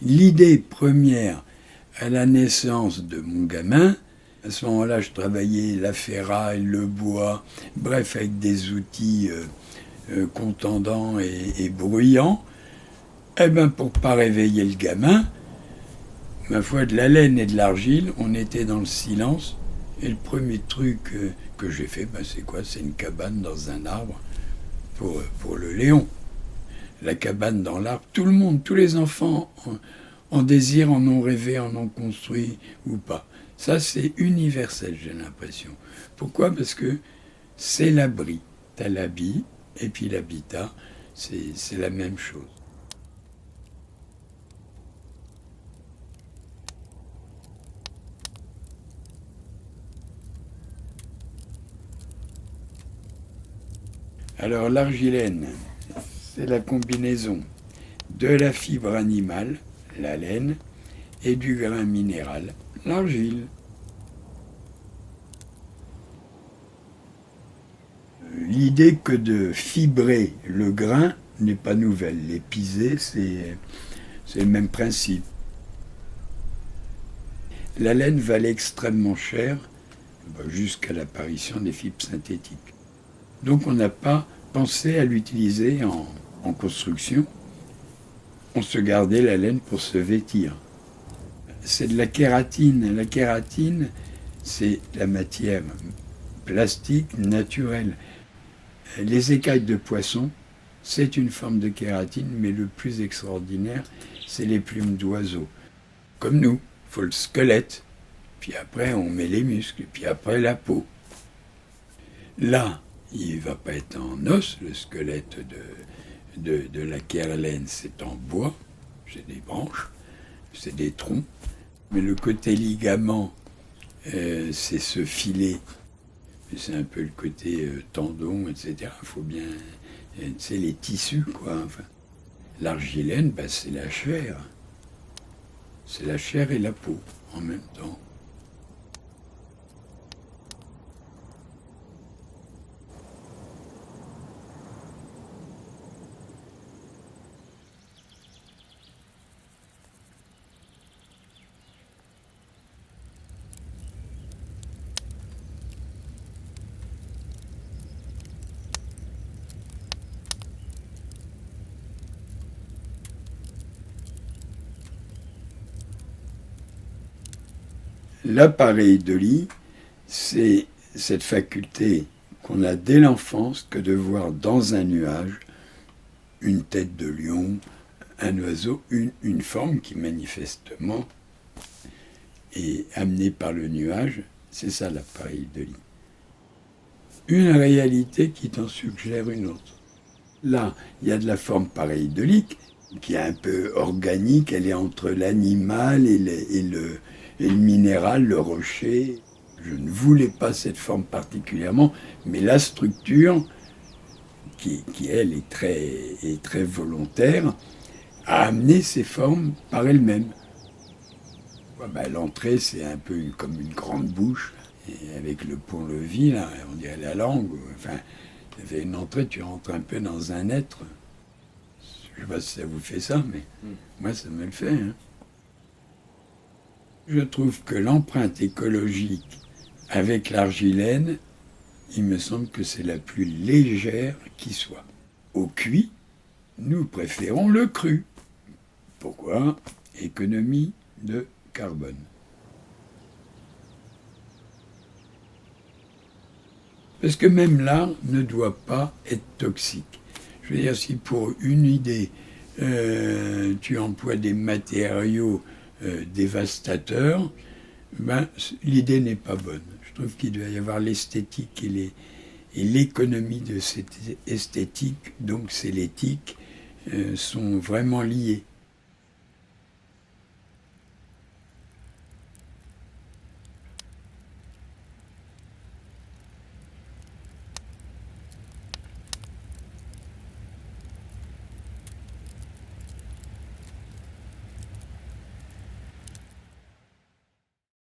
l'idée première à la naissance de mon gamin, à ce moment-là, je travaillais la ferraille, le bois, bref, avec des outils contendants et bruyants. Eh bien, pour ne pas réveiller le gamin, ma foi, de la laine et de l'argile, on était dans le silence. Et le premier truc que j'ai fait, c'est quoi? C'est une cabane dans un arbre pour le Léon. La cabane dans l'arbre, tout le monde, tous les enfants en désirent, en ont rêvé, en ont construit ou pas. Ça, c'est universel, j'ai l'impression. Pourquoi? Parce que c'est l'abri. T'as l'habit et puis l'habitat, c'est la même chose. Alors l'argilène, c'est la combinaison de la fibre animale, la laine, et du grain minéral, l'argile. L'idée que de fibrer le grain n'est pas nouvelle. Les pisés, c'est le même principe. La laine valait extrêmement cher jusqu'à l'apparition des fibres synthétiques. Donc on n'a pas pensé à l'utiliser en construction. On se gardait la laine pour se vêtir. C'est de la kératine. La kératine, c'est la matière plastique naturelle. Les écailles de poisson, c'est une forme de kératine, mais le plus extraordinaire, c'est les plumes d'oiseaux. Comme nous, il faut le squelette, puis après on met les muscles, puis après la peau. Là, il ne va pas être en os, le squelette de la kérlène, c'est en bois, c'est des branches, c'est des troncs. Mais le côté ligament, c'est ce filet, c'est un peu le côté tendon, etc. Il faut bien, c'est les tissus, quoi. Enfin, l'argilène, c'est la chair. C'est la chair et la peau en même temps. L'appareil de lit, c'est cette faculté qu'on a dès l'enfance que de voir dans un nuage une tête de lion, un oiseau, une forme qui manifestement est amenée par le nuage. C'est ça l'appareil de lit. Une réalité qui t'en suggère une autre. Là, il y a de la forme pareille de lit qui est un peu organique, elle est entre l'animal et le minéral, le rocher. Je ne voulais pas cette forme particulièrement, mais la structure, qui elle, est très volontaire, a amené ces formes par elle-même. L'entrée, c'est un peu comme une grande bouche, et avec le pont-levis, là, on dirait la langue. Enfin, il y avait une entrée, tu rentres un peu dans un être. Je ne sais pas si ça vous fait ça, mais moi, ça me le fait. Hein. Je trouve que l'empreinte écologique avec l'argilène, il me semble que c'est la plus légère qui soit. Au cuit, nous préférons le cru. Pourquoi? Économie de carbone. Parce que même l'art ne doit pas être toxique. Je veux dire, si pour une idée, tu emploies des matériaux dévastateurs, l'idée n'est pas bonne. Je trouve qu'il doit y avoir l'esthétique et l'économie de cette esthétique, donc c'est l'éthique, sont vraiment liés.